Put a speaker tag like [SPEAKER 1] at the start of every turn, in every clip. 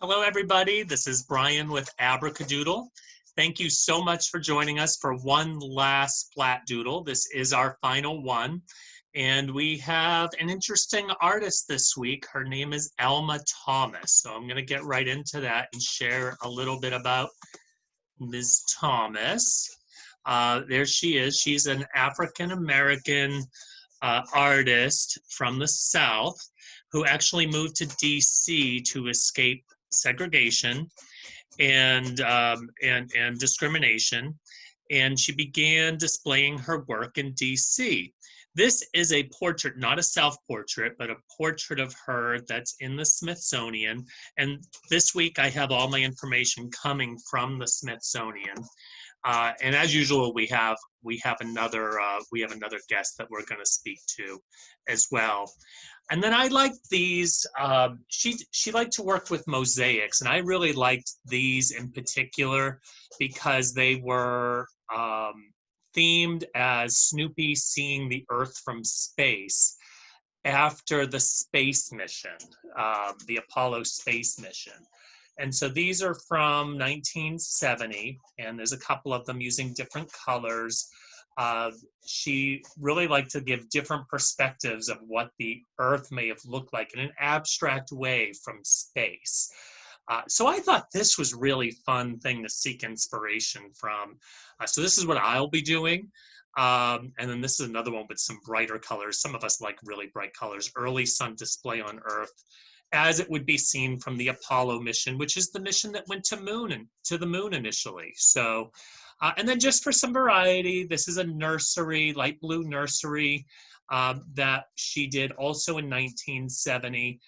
[SPEAKER 1] Hello, everybody. This is Brian with Abracadoodle. Thank you so much for joining us for one last Splat Doodle. This is our final one. And we have an interesting artist this week. Her name is Alma Thomas. So I'm going to get right into that and share a little bit about Ms. Thomas. There she is. She's an African-American artist from the South who actually moved to DC to escape segregation and discrimination, and she began displaying her work in DC. This is a portrait, not a self-portrait, but a portrait of her that's in the Smithsonian. And this week I have all my information coming from the Smithsonian. And as usual, we have another guest that we're going to speak to as well. And then I liked these. She liked to work with mosaics, and I really liked these in particular because they were themed as Snoopy seeing the Earth from space after the space mission, the Apollo space mission. And so these are from 1970, and there's a couple of them using different colors. She really liked to give different perspectives of what the Earth may have looked like in an abstract way from space. So I thought this was really fun thing to seek inspiration from. So this is what I'll be doing. And then this is another one with some brighter colors. Some of us like really bright colors. Early sun display on Earth as it would be seen from the Apollo mission, which is the mission that went to the moon initially. So, and then just for some variety, this is a nursery, light blue nursery that she did also in 1970.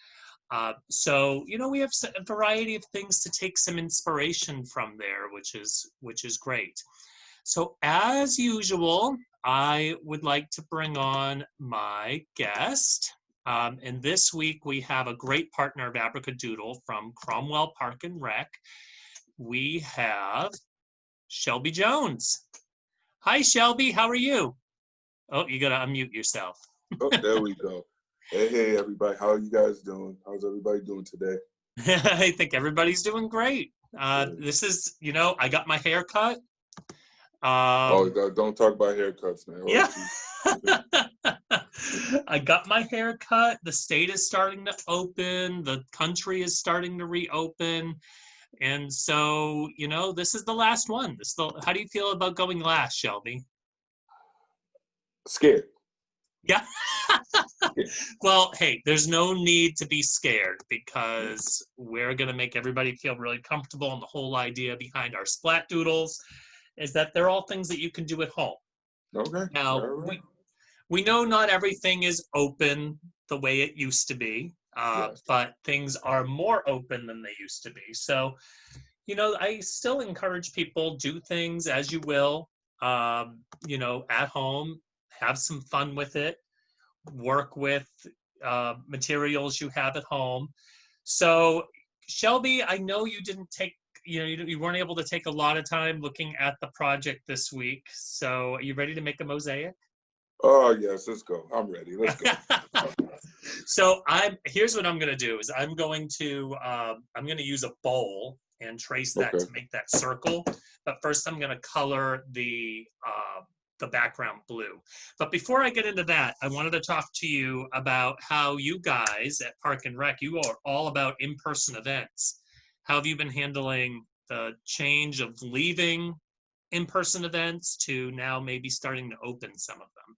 [SPEAKER 1] So, you know, we have a variety of things to take some inspiration from there, which is great. So as usual, I would like to bring on my guest. And this week we have a great partner of Abracadoodle from Cromwell Park and Rec. We have Shelby Jones. Hi, Shelby. How are you? Oh, you got to unmute yourself.
[SPEAKER 2] Oh, there we go. Hey, everybody. How are you guys doing? How's everybody doing today?
[SPEAKER 1] I think everybody's doing great. This is, you know, I got my hair cut.
[SPEAKER 2] Don't talk about haircuts, man.
[SPEAKER 1] Yeah. I got my hair cut. The state is starting to open. The country is starting to reopen. And so, you know, this is the last one. How do you feel about going last, Shelby?
[SPEAKER 2] Scared.
[SPEAKER 1] Yeah. Well, hey, there's no need to be scared because we're going to make everybody feel really comfortable. And the whole idea behind our Splat Doodles is that they're all things that you can do at home.
[SPEAKER 2] Okay.
[SPEAKER 1] Now,
[SPEAKER 2] right.
[SPEAKER 1] we know not everything is open the way it used to be,
[SPEAKER 2] Yes.
[SPEAKER 1] but things are more open than they used to be. So, you know, I still encourage people, do things as you will, you know, at home, have some fun with it, work with materials you have at home. So, Shelby, I know you didn't take, you know, you weren't able to take a lot of time looking at the project this week. So, are you ready to make a mosaic?
[SPEAKER 2] Oh, yes, let's go. I'm ready. Let's go.
[SPEAKER 1] So here's what I'm going to do is I'm going to use a bowl and trace that to make that circle. But first I'm going to color the background blue. But before I get into that, I wanted to talk to you about how you guys at Park and Rec, you are all about in-person events. How have you been handling the change of leaving in-person events to now maybe starting to open some of them?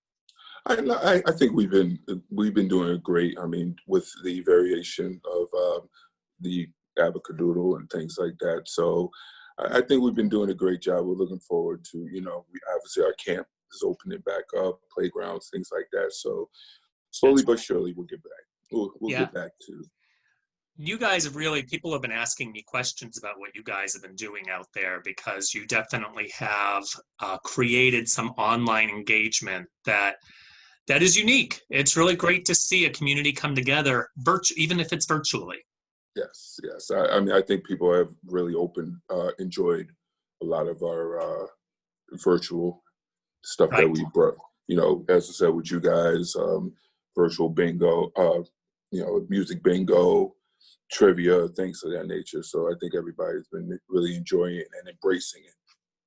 [SPEAKER 2] I think we've been doing great. I mean, with the variation of the Abracadoodle and things like that. So I think we've been doing a great job. We're looking forward to, you know, obviously our camp is opening back up, playgrounds, things like that. So slowly but surely we'll get back. We'll get back to.
[SPEAKER 1] You guys people have been asking me questions about what you guys have been doing out there because you definitely have created some online engagement that is unique. It's really great to see a community come together, even if it's virtually.
[SPEAKER 2] Yes. I mean, I think people have really enjoyed a lot of our virtual stuff that we brought. You know, as I said, with you guys, virtual bingo, you know, music bingo, trivia, things of that nature. So I think everybody's been really enjoying it and embracing it.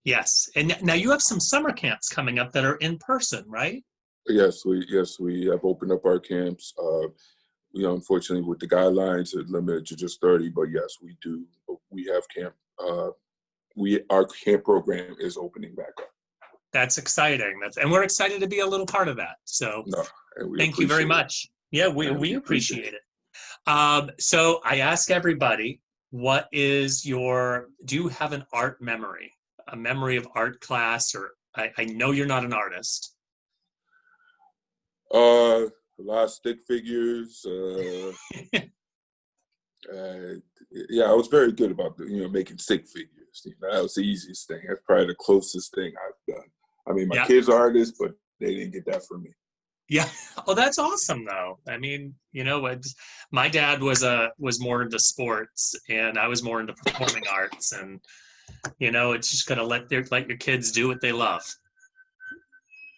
[SPEAKER 1] Yes. And now you have some summer camps coming up that are in person, right?
[SPEAKER 2] Yes, we have opened up our camps. Unfortunately, with the guidelines, it's limited to just 30. But yes, we do. We have camp. Our camp program is opening back up.
[SPEAKER 1] That's exciting. And we're excited to be a little part of that. So
[SPEAKER 2] No, and we
[SPEAKER 1] thank you very
[SPEAKER 2] appreciate it.
[SPEAKER 1] much. Yeah, we appreciate it. So I ask everybody, do you have an art memory, a memory of art class, or I know you're not an artist.
[SPEAKER 2] A lot of stick figures. Yeah, I was very good about making stick figures. That was the easiest thing. That's probably the closest thing I've done. I mean, my kids are artists, but they didn't get that from me. Yeah.
[SPEAKER 1] Oh, that's awesome, though. I mean, my dad was more into sports, and I was more into performing arts, and it's just gonna let your kids do what they love.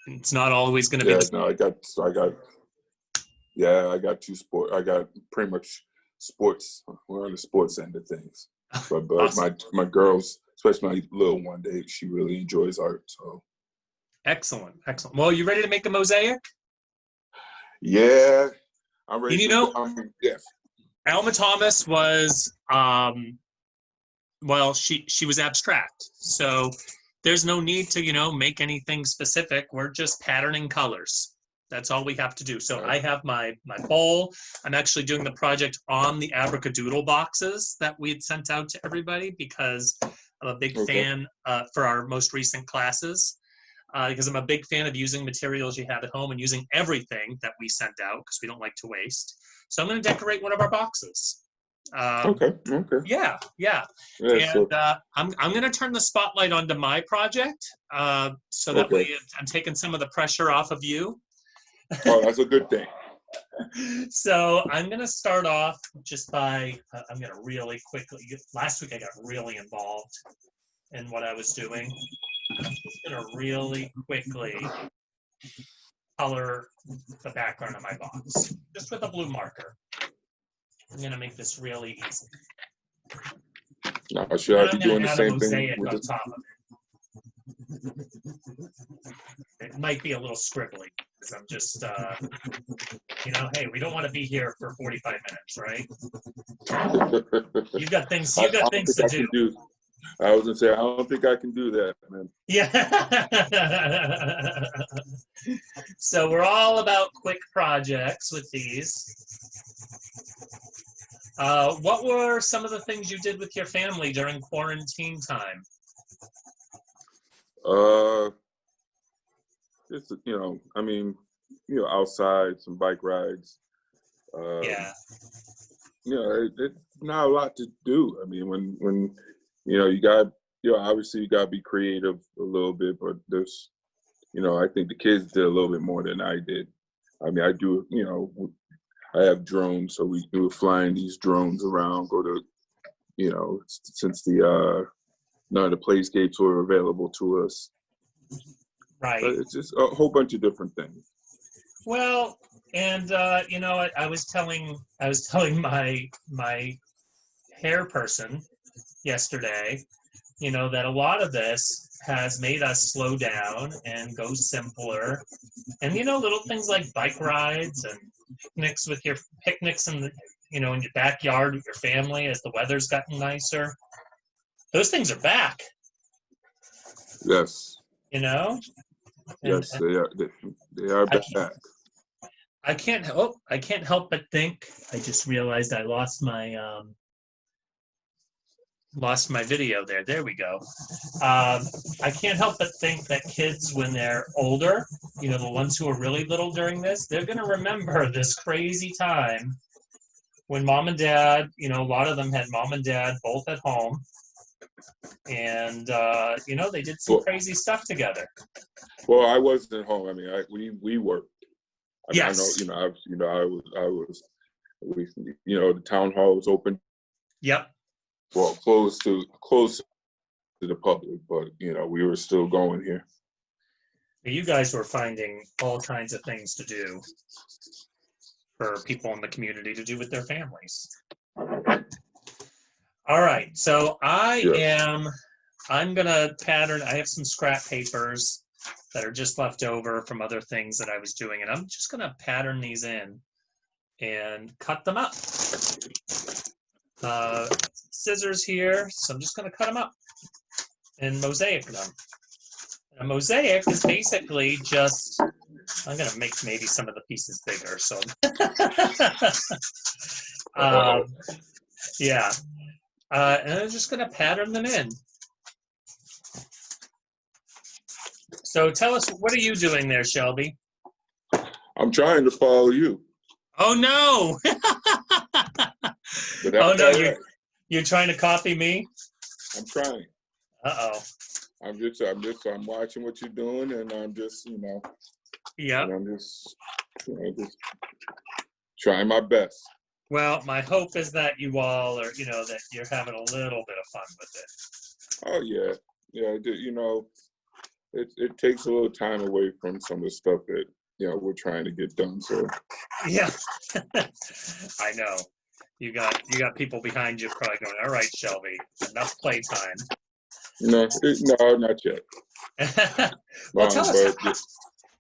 [SPEAKER 1] It's not always gonna be.
[SPEAKER 2] No, I got two sports. I got pretty much sports. We're on the sports end of things. But awesome. my girls, especially my little one, she really enjoys art. So
[SPEAKER 1] excellent. Well, you ready to make a mosaic?
[SPEAKER 2] Yeah, I'm ready. Yes.
[SPEAKER 1] Alma Thomas was she was abstract, so there's no need to make anything specific. We're just patterning colors. That's all we have to do. So I have my bowl. I'm actually doing the project on the Abracadoodle boxes that we had sent out to everybody because I'm a big fan for our most recent classes. Because I'm a big fan of using materials you have at home and using everything that we sent out because we don't like to waste. So I'm going to decorate one of our boxes.
[SPEAKER 2] Okay.
[SPEAKER 1] Yeah. And I'm going to turn the spotlight onto my project so that way I'm taking some of the pressure off of you.
[SPEAKER 2] Oh, that's a good thing.
[SPEAKER 1] So I'm going to start off just by, I'm going to really quickly, last week I got really involved in what I was doing. I'm just going to really quickly color the background of my box, just with a blue marker. I'm going to make this really easy.
[SPEAKER 2] Now, should I be doing the same thing
[SPEAKER 1] with on top of it? It might be a little scribbly because I'm just, hey, we don't want to be here for 45 minutes, right? You've got things to do.
[SPEAKER 2] I was gonna say, I don't think I can do that, man.
[SPEAKER 1] Yeah. So we're all about quick projects with these. What were some of the things you did with your family during quarantine time?
[SPEAKER 2] Just outside, some bike rides. It's not a lot to do. I mean, when you got, obviously you got to be creative a little bit, but there's, I think the kids did a little bit more than I did. I mean, I do, I have drones, so we were flying these drones around, go to, since none of the playscapes were available to us.
[SPEAKER 1] Right.
[SPEAKER 2] But it's just a whole bunch of different things.
[SPEAKER 1] Well, and I was telling my hair person yesterday, that a lot of this has made us slow down and go simpler. And, little things like bike rides and picnics in the, in your backyard with your family as the weather's gotten nicer. Those things are back.
[SPEAKER 2] Yes.
[SPEAKER 1] Yes,
[SPEAKER 2] they are back.
[SPEAKER 1] I can't help but think. I just realized I lost my video there. There we go. I can't help but think that kids, when they're older, the ones who are really little during this, they're going to remember this crazy time when mom and dad, a lot of them had mom and dad both at home. And, they did some crazy stuff together.
[SPEAKER 2] Well, I wasn't at home. I mean, we worked.
[SPEAKER 1] Yes.
[SPEAKER 2] I know, I was, the town hall was open.
[SPEAKER 1] Yep.
[SPEAKER 2] Well, closed to the public, but, we were still going here.
[SPEAKER 1] You guys were finding all kinds of things to do for people in the community to do with their families. All right, so
[SPEAKER 2] Yes.
[SPEAKER 1] I'm gonna pattern. I have some scrap papers that are just left over from other things that I was doing, and I'm just gonna pattern these in and cut them up. Scissors here, so I'm just gonna cut them up and mosaic them. A mosaic is basically just, I'm gonna make maybe some of the pieces bigger, so
[SPEAKER 2] Uh-oh.
[SPEAKER 1] yeah. And I'm just gonna pattern them in. So tell us, what are you doing there, Shelby?
[SPEAKER 2] I'm trying to follow you,
[SPEAKER 1] Oh no!
[SPEAKER 2] but
[SPEAKER 1] Oh
[SPEAKER 2] that's
[SPEAKER 1] no,
[SPEAKER 2] all right.
[SPEAKER 1] you're trying to copy me?
[SPEAKER 2] I'm trying.
[SPEAKER 1] Uh-oh.
[SPEAKER 2] I'm watching what you're doing, and I'm just,
[SPEAKER 1] Yep.
[SPEAKER 2] and I'm just trying my best.
[SPEAKER 1] Well, my hope is that you all are, that you're having a little bit of fun with it.
[SPEAKER 2] Oh yeah, yeah. It takes a little time away from some of the stuff that we're trying to get done. So
[SPEAKER 1] Yeah. I know. You got people behind you probably going, all right, Shelby, enough playtime.
[SPEAKER 2] no, not yet.
[SPEAKER 1] Well, tell us,
[SPEAKER 2] But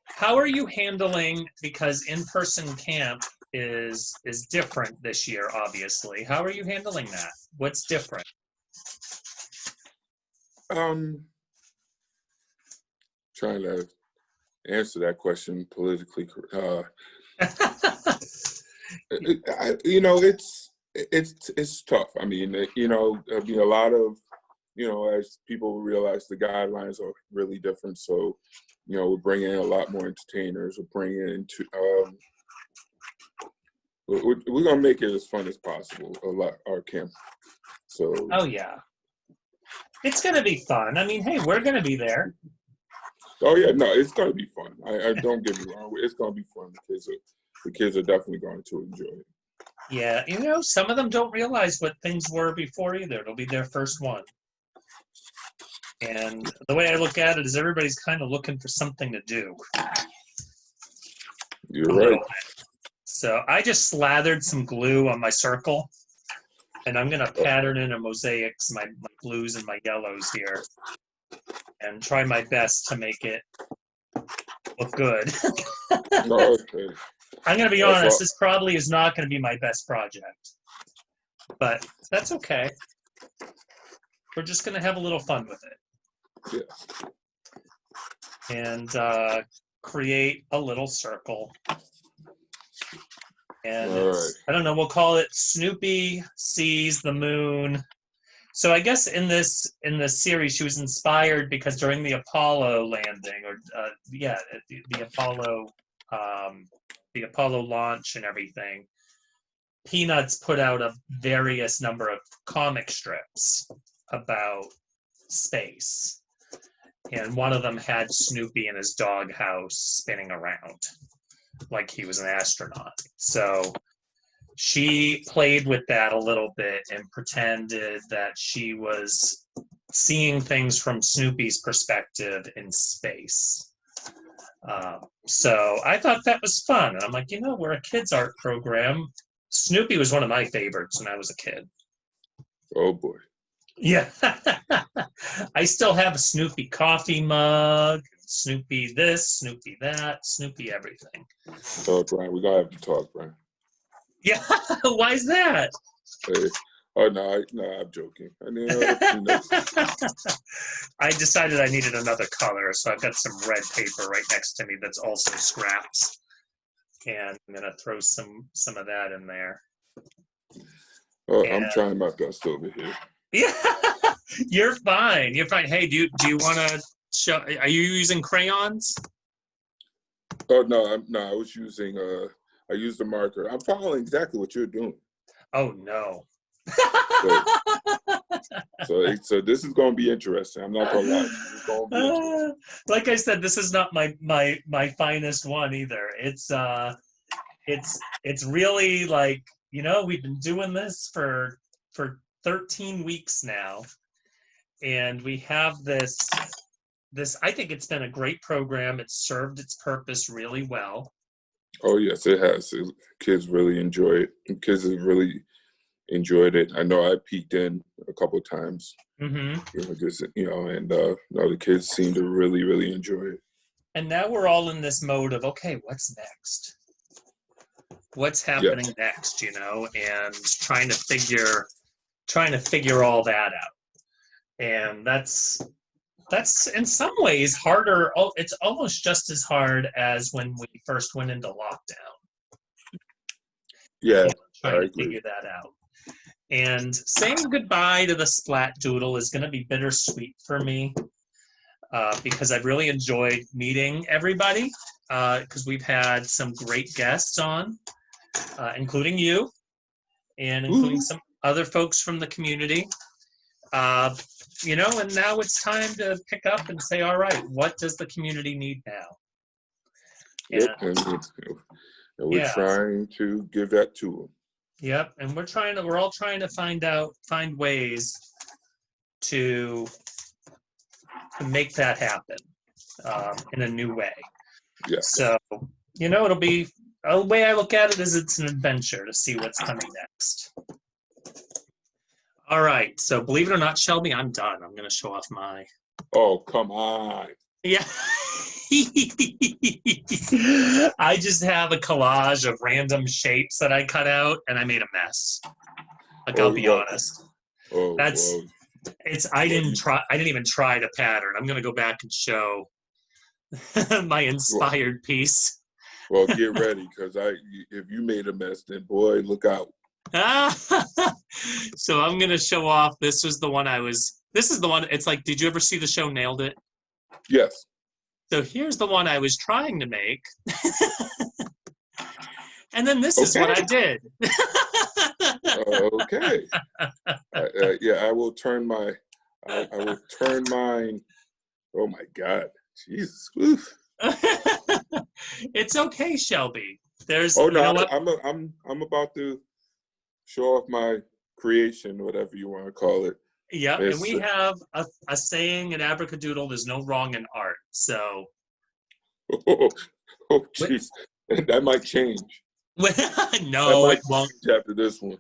[SPEAKER 1] how are you handling, because in-person camp is different this year, obviously. How are you handling that? What's different?
[SPEAKER 2] Trying to answer that question politically. It's tough. I mean, a lot of, as people realize, the guidelines are really different. So, we're bringing in a lot more entertainers. We're bringing in we're gonna make it as fun as possible. Our camp. So.
[SPEAKER 1] Oh yeah, it's gonna be fun. I mean, hey, we're gonna be there.
[SPEAKER 2] Oh yeah, no, it's gonna be fun. I don't get me wrong. It's gonna be fun. The kids are definitely going to enjoy it.
[SPEAKER 1] Yeah, some of them don't realize what things were before either. It'll be their first one. And the way I look at it is everybody's kind of looking for something to do.
[SPEAKER 2] You're right.
[SPEAKER 1] So I just slathered some glue on my circle, and I'm going to pattern in a mosaics, my blues and my yellows here, and try my best to make it look good.
[SPEAKER 2] Okay.
[SPEAKER 1] I'm going to be honest, this probably is not going to be my best project, but that's okay. We're just going to have a little fun with it.
[SPEAKER 2] Yeah.
[SPEAKER 1] And create a little circle. And I don't know, we'll call it Snoopy Sees the Moon. So I guess in this series, she was inspired because during the Apollo landing, or the Apollo launch and everything, Peanuts put out a various number of comic strips about space, and one of them had Snoopy in his doghouse spinning around like he was an astronaut. So she played with that a little bit and pretended that she was seeing things from Snoopy's perspective in space. So I thought that was fun. And I'm like, we're a kids' art program. Snoopy was one of my favorites when I was a kid.
[SPEAKER 2] Oh, boy.
[SPEAKER 1] Yeah. I still have a Snoopy coffee mug, Snoopy this, Snoopy that, Snoopy everything.
[SPEAKER 2] Oh, Brian, we're going to have to talk, Brian.
[SPEAKER 1] Yeah, why is that?
[SPEAKER 2] Hey. Oh, no, I'm joking.
[SPEAKER 1] I decided I needed another color, so I've got some red paper right next to me that's also scraps. And I'm going to throw some of that in there.
[SPEAKER 2] I'm trying my best over here.
[SPEAKER 1] Yeah, you're fine. You're fine. Hey, do you want to show? Are you using crayons?
[SPEAKER 2] Oh no, I was using I used a marker. I'm following exactly what you're doing.
[SPEAKER 1] Oh no.
[SPEAKER 2] So this is going to be interesting. I'm not going to lie. It's going to be interesting.
[SPEAKER 1] Like I said, this is not my finest one either. It's really like, we've been doing this for 13 weeks now, and we have this I think it's been a great program. It's served its purpose really well.
[SPEAKER 2] Oh yes, it has. Kids really enjoy it. And kids have really enjoyed it. I know I peeked in a couple of times,
[SPEAKER 1] Mm-hmm.
[SPEAKER 2] just and the kids seem to really, really enjoy it.
[SPEAKER 1] And now we're all in this mode of, okay, what's next? What's happening next? And trying to figure all that out. And that's in some ways harder. Oh, it's almost just as hard as when we first went into lockdown.
[SPEAKER 2] Yeah,
[SPEAKER 1] trying to figure that out. And saying goodbye to the Splat Doodle is going to be bittersweet for me because I've really enjoyed meeting everybody because we've had some great guests on, including you and including some other folks from the community. And now it's time to pick up and say, all right, what does the community need now?
[SPEAKER 2] Yep, and we're trying to give that to them.
[SPEAKER 1] Yep, and we're all trying to find ways to make that happen in a new way.
[SPEAKER 2] Yeah.
[SPEAKER 1] So, it'll be, the way I look at it is it's an adventure to see what's coming next. All right, so believe it or not, Shelby, I'm done. I'm going to show off my...
[SPEAKER 2] Oh, come on.
[SPEAKER 1] Yeah. I just have a collage of random shapes that I cut out, and I made a mess. I'll be honest. I didn't even try to pattern. I'm gonna go back and show my inspired piece.
[SPEAKER 2] Well, get ready, because if you made a mess, then boy, look out.
[SPEAKER 1] So I'm gonna show off. This is the one. It's like, did you ever see the show Nailed It?
[SPEAKER 2] Yes.
[SPEAKER 1] So here's the one I was trying to make. And then this is what I did.
[SPEAKER 2] Okay. I will turn mine. Oh my God. Jesus. Oof.
[SPEAKER 1] It's okay, Shelby.
[SPEAKER 2] I'm about to show off my creation, whatever you want to call it.
[SPEAKER 1] Yeah, and we have a saying in Abracadoodle, there's no wrong in art. So
[SPEAKER 2] jeez. That might change.
[SPEAKER 1] No, it won't.
[SPEAKER 2] After this one.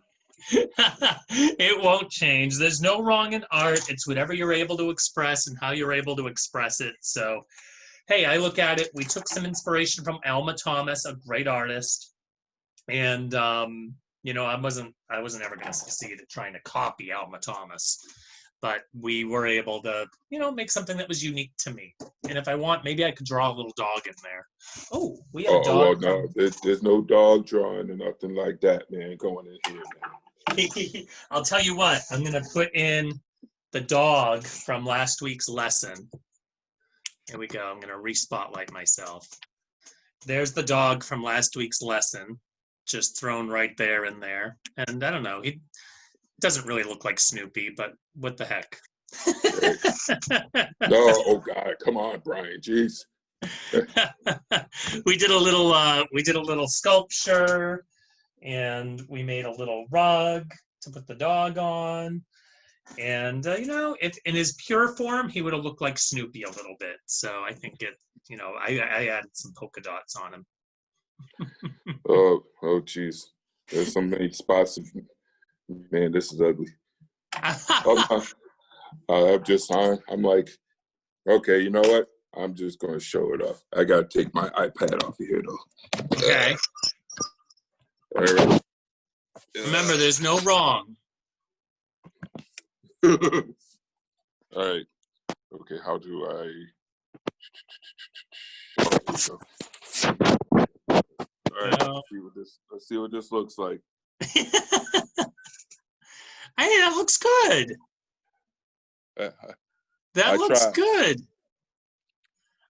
[SPEAKER 1] It won't change. There's no wrong in art. It's whatever you're able to express and how you're able to express it. So, hey, I look at it. We took some inspiration from Alma Thomas, a great artist. And, I wasn't ever going to succeed at trying to copy Alma Thomas. But we were able to, make something that was unique to me. And if I want, maybe I could draw a little dog in there. Oh, we have a dog.
[SPEAKER 2] Well, no, there's no dog drawing or nothing like that, man, going in here,
[SPEAKER 1] man. I'll tell you what, I'm going to put in the dog from last week's lesson. Here we go. I'm going to re-spotlight myself. There's the dog from last week's lesson, just thrown right there in there. And I don't know, he doesn't really look like Snoopy, but what the heck?
[SPEAKER 2] No, oh God, come on, Brian, jeez.
[SPEAKER 1] We did a little sculpture, and we made a little rug to put the dog on. And if in his pure form, he would have looked like Snoopy a little bit. So I think I added some polka dots on him.
[SPEAKER 2] Oh, jeez. There's so many spots of, man, this is ugly. I'm like, okay, you know what? I'm just going to show it off. I got to take my iPad off of here, though.
[SPEAKER 1] Okay.
[SPEAKER 2] All right.
[SPEAKER 1] Remember, there's no wrong.
[SPEAKER 2] All right. Okay, how do I... All right, let's see what this looks like.
[SPEAKER 1] Hey, that looks good. That looks good.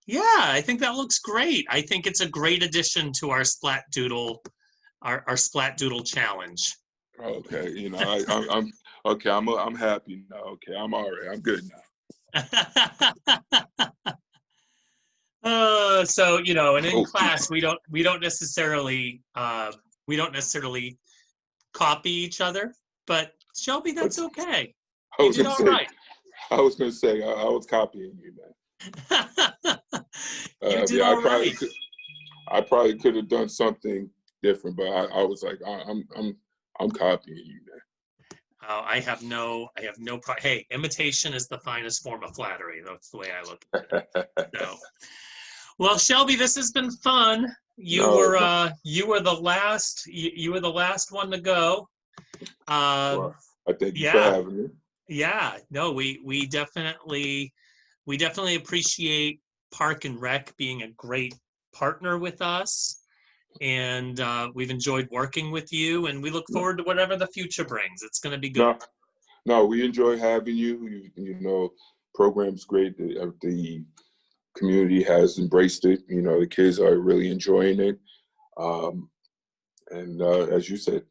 [SPEAKER 1] Yeah, I think that looks great. I think it's a great addition to our Splat Doodle, our Splat Doodle challenge.
[SPEAKER 2] Okay, I'm okay. I'm happy now. Okay, I'm all right. I'm good
[SPEAKER 1] now. So and in class we don't necessarily copy each other, but Shelby, that's okay. You did all right.
[SPEAKER 2] I was going to say I was copying you, man.
[SPEAKER 1] You did all right.
[SPEAKER 2] I probably could have done something different, but I was like, I'm copying you, man.
[SPEAKER 1] I have no pro. Hey, imitation is the finest form of flattery. That's the way I look at it. So, well, Shelby, this has been fun.
[SPEAKER 2] No, no.
[SPEAKER 1] You were the last you were the last one to go.
[SPEAKER 2] Well,
[SPEAKER 1] Um,
[SPEAKER 2] I thank you for
[SPEAKER 1] yeah,
[SPEAKER 2] having me.
[SPEAKER 1] yeah. No, we definitely appreciate Park and Rec being a great partner with us, and we've enjoyed working with you, and we look
[SPEAKER 2] No,
[SPEAKER 1] forward to whatever the future brings. It's going to be good.
[SPEAKER 2] no, no, we enjoy having you. You know, program's great. The community has embraced it. You know, the kids are really enjoying it. Um, and as you said,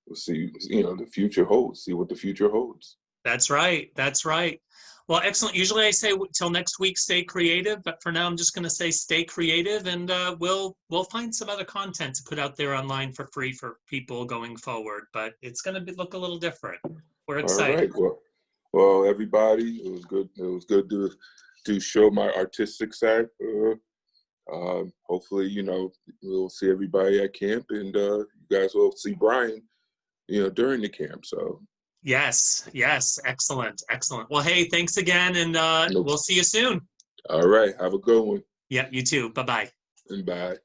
[SPEAKER 2] we'll see. You know, the future holds. See what the future holds.
[SPEAKER 1] That's right. That's right. Well, excellent. Usually I say till next week, stay creative, but for now I'm just going to say stay creative, and we'll find some other content to put out there online for free for people going forward. But it's going to look a little different. We're
[SPEAKER 2] All
[SPEAKER 1] excited.
[SPEAKER 2] right. Well, everybody, it was good. It was good to show my artistic side. Hopefully, you know, we'll see everybody at camp, and you guys will see Brian, you know, during the camp. So,
[SPEAKER 1] Yes. Yes. Excellent. Excellent. Well, hey, thanks again, and
[SPEAKER 2] nope.
[SPEAKER 1] we'll see you soon.
[SPEAKER 2] All right. Have a good one,
[SPEAKER 1] Yeah. You too. Bye bye.
[SPEAKER 2] and bye.